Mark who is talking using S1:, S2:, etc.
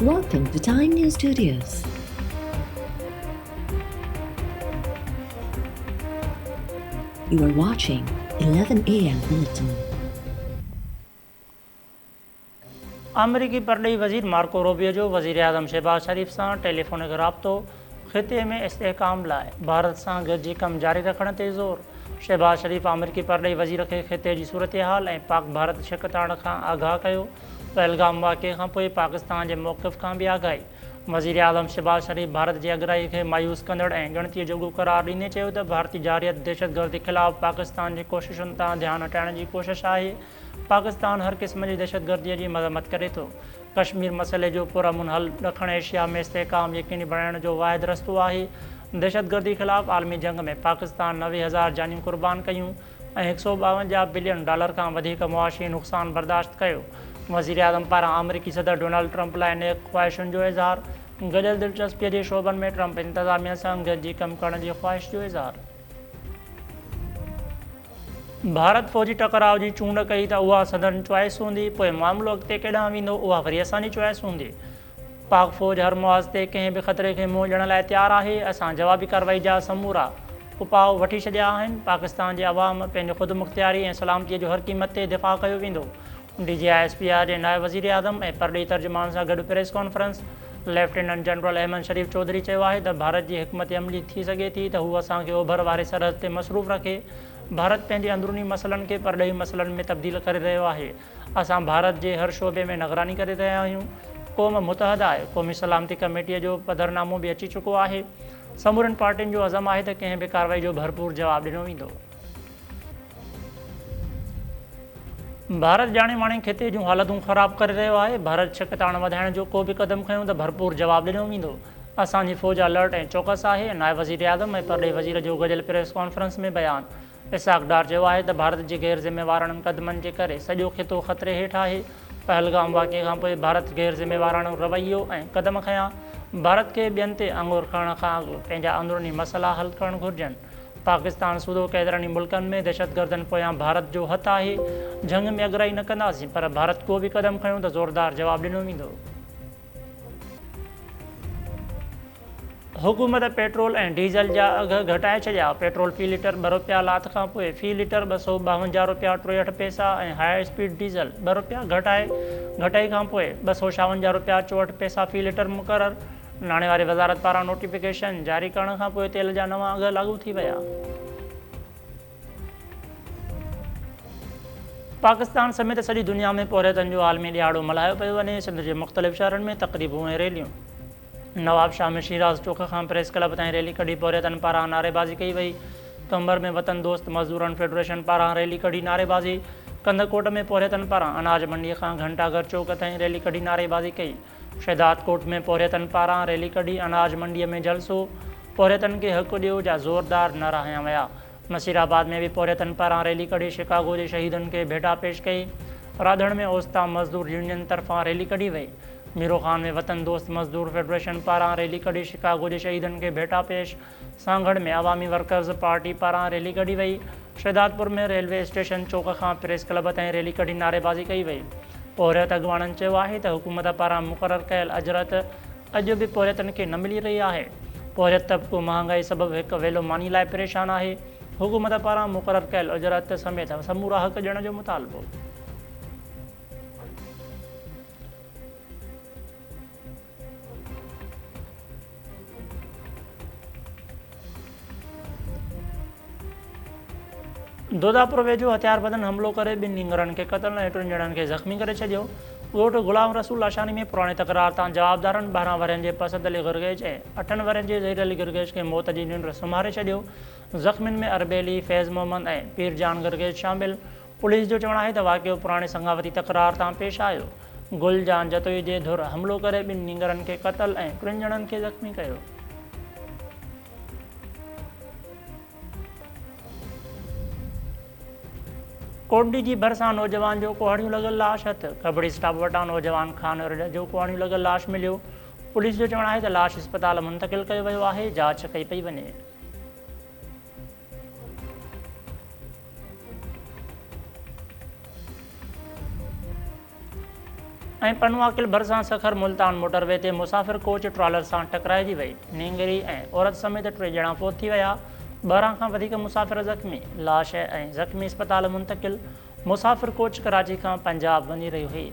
S1: Welcome to Time News Studios. You are watching 11 a.m. Bulletin.
S2: अमरीकी परॾेही वज़ीर Marco Rubio जो वज़ीर आज़म शहबाज शरीफ़ सां टेलीफोनिक राब्तो ख़िते में इस्तेहकाम लाइ भारत सां गॾिजी कमु जारी रखण ते ज़ोर। शहबाज शरीफ़ अमरीकी परॾेही वज़ीर खे ख़िते जी सूरतहाल ऐं पाक भारत छिकताण खां आगाह कयो। पहलगाम वाक़े खां पोइ पाकिस्तान जे मौक़िफ़ खां बि आगाही। वज़ीर आज़म शहबाज शरीफ़ भारत जी अॻराई खे मायूस कंदड़ ऐं ॻणतीअ जोॻो करार ॾींदे चयो त भारतीय जारियत दहशतगर्दी ख़िलाफ़ु पाकिस्तान जी कोशिशुनि तां ध्यानु हटाइण जी कोशिशि आहे। पाकिस्तान हर क़िस्म जी दहशतगर्दीअ जी मज़म्मत करे थो। कश्मीर मसइले जो पुरअमन हल ॾखण एशिया में इस्तेहकाम यकीनी बणाइण जो वाहिद रस्तो आहे। दहशतगर्दी ख़िलाफ़ु आलमी जंग में पाकिस्तान 90,000 जानियूं क़ुर्बान कयूं ऐं $152 बिलियन खां वधीक मुआशी नुक़सान बर्दाश्त कयो। वज़ीर आज़म पारां अमरीकी सदर डोनाल्ड ट्रंप लाइ नेक ख़्वाहिशुनि जो इज़हार। गॾियल दिलचस्पीअ जे शोबनि में ट्रंप इंतज़ामिया सां गॾिजी कमु करण जी ख़्वाहिश जो इज़हार। भारत फ़ौजी टकराव जी चूंड कई त उहा संदन चॉइस हूंदी, पोइ मामिलो अॻिते केॾांहुं वेंदो उहा वरी असांजी चॉइस हूंदी। पाक फ़ौज हर मुआज़ ते कंहिं बि ख़तरे खे मुंहुं ॾियण लाइ तयारु आहे। असां जवाबी कार्रवाई जा समूरा उपाउ वठी छॾिया आहिनि। पाकिस्तान जे अवाम पंहिंजे ख़ुदि मुख़्तियारी ऐं सलामतीअ जो हर क़ीमत ते दिफ़ा कयो वेंदो। DGISPR जे नायब वज़ीर आज़म ऐं परॾेही तर्जुमान सां गॾु press conference. Lieutenant general Ahmad Sharif Chaudhry चयो आहे त भारत जी हिकमत अमली थी सघे थी त हू असांखे ओभर वारे सरहद ते मसरूफ़ रखे। भारत पंहिंजे अंदरूनी मसइलनि खे परॾेही मसइलनि में तब्दील करे रहियो आहे। असां भारत जे हर शोबे में निगरानी करे रहिया आहियूं। क़ौम मुतहद आहे। क़ौमी सलामती कमेटीअ जो पधरनामो बि अची चुको आहे। समूरनि पार्टियुनि जो अज़म आहे त कंहिं बि कार्रवाई जो भरपूर जवाबु ॾिनो वेंदो। भारत ॼाणे माणे ख़िते जूं हालतूं ख़राब करे रहियो आहे। भारत छिकताण वधाइण जो को बि क़दम खयूं त भरपूर जवाबु ॾिनो वेंदो। असांजी फ़ौज अलर्ट ऐं चौकस आहे। नायब वज़ीर आज़म ऐं परॾेही वज़ीर जो गॾियल प्रेस कॉन्फ्रेंस में बयानु। इसाक डार चयो आहे त भारत जे गैर ज़िम्मेवारनि क़दमनि जे करे सॼो ख़ितो ख़तरे हेठि आहे। पहलगाम वाक़े खां पोइ भारत गैर ज़िम्मेवाराणो रवैयो ऐं क़दम खयां। भारत खे ॿियनि ते आङुर खणण खां अॻु पंहिंजा अंदरूनी मसइला हल करणु घुरिजनि। पाकिस्तान सूदो केतिरनि ई मुल्कनि में दहशतगर्दनि पोयां भारत जो हथु आहे। जंग में अॻराई न कंदासीं, पर भारत को बि क़दम खयूं त ज़ोरदार जवाबु ॾिनो वेंदो। हुकूमत पेट्रोल ऐं डीज़ल जा अघ घटाए छॾिया। पेट्रोल फ़ी लीटर ₹2 लाथ खां पोइ फ़ी लीटर ₹252.63 ऐं हाई स्पीड डीज़ल ₹2 घटाई खां पोइ ₹256.64 फ़ी लीटर मुक़ररु। नाणे वारी वज़ारत पारां नोटिफिकेशन जारी करण खां पोइ तेल जा नवां अघ लागू थी विया। पाकिस्तान समेत सॼी दुनिया में पौरियतनि जो आलमी ॾियारो मल्हायो पियो वञे। सिंध जे मुख़्तलिफ़ शहरनि में तक़रीबूं ऐं रैलियूं। नवाब शाह में शिराज़ चौक खां प्रेस क्लब ताईं रैली कढी पौरियतनि पारां नारेबाज़ी कई वई। कंबर में वतन दोस्त मज़दूरनि फेडरेशन पारां रैली कढी नारेबाज़ी। कंदकोट में पौरियतनि पारां अनाज मंडीअ खां घंटाघर चौक ताईं रैली कढी नारेबाज़ी कई। शहदाद कोट में पौरियतनि पारां रैली कढी अनाज मंडीअ में जलसो। पौरियतनि खे हक़ ॾियो जा ज़ोरदार नारा हयां विया। नसीराबाद में बि पौरियतनि पारां रैली कढी शिकागो जे शहीदनि खे भेटा पेश कई। राधण में ओस्ता मज़दूर यूनियन तरफ़ां रैली कढी वई। मीरो ख़ान में वतन दोस्त मज़दूर फेडरेशन पारां रैली कढी शिकागो जे शहीदनि खे भेटा पेश। सांगड़ में अवामी वर्कर्स पार्टी पारां रैली कढी वई। शहदादपुर में रेलवे स्टेशन चौक खां प्रेस क्लब ताईं रैली कढी नारेबाज़ी कई वई। पौरियत अॻुवाणनि चयो आहे त हुकूमत पारां मुक़ररु कयल अजरत अॼु बि पौरियतनि खे न मिली रही आहे। पौरियत तबिको महांगाई सबबु हिकु वेलो मानी लाइ परेशान आहे। हुकूमत पारां मुक़ररु कयल अजरत समेत समूरा हक़ ॾियण जो मुतालबो। दोदापुर वेझो हथियारबंदनि हमिलो करे 2 नींगरनि खे क़तल ऐं 3 ॼणनि खे ज़ख़्मी करे छॾियो। ॻोठ गुलाम रसूल आशानी में पुराणे तकरार तां जवाबदारनि 12 वरनि जे पसद अली गिरगेज ऐं 8 वरनि जे ज़हीर अली गिरगेज खे मौत जी निंड सुम्हारे छॾियो। ज़ख़्मियुनि में अरबेली, फैज़ मोहम्मद ऐं पीरजान गिरगेज शामिल। पुलिस जो चवणु आहे त वाक़ियो पुराणे संगावती तकरार तां पेश आयो। गुलजान जतोई जे धुर हमिलो करे 2 नींगरनि खे क़तल ऐं 3 ॼणनि खे ज़ख़्मी कयो। कोटडी जी भरिसां नौजवान जो कुहाड़ियूं लॻल लाश हथु। कबड़ी स्टाफ वटां नौजवान ख़ान जो कुहाड़ियूं लॻल लाश मिलियो। पुलिस जो चवणु आहे त लाश इस्पताल मुंतक़िल कयो वियो आहे। जांच कई पई वञे। ऐं पनवाकिल भरिसां सखर मुल्तान मोटरवे ते मुसाफ़िर कोच ट्रॉलर सां टकराइजी वई। नींगरी ऐं औरत समेत 3 ॼणा फोत थी विया। 12 खां वधीक मुसाफ़िर ज़ख़्मी। लाश ऐं ज़ख़्मी अस्पताल मुंतक़िल। मुसाफ़िर कोच कराची खां पंजाब वञी रही हुई।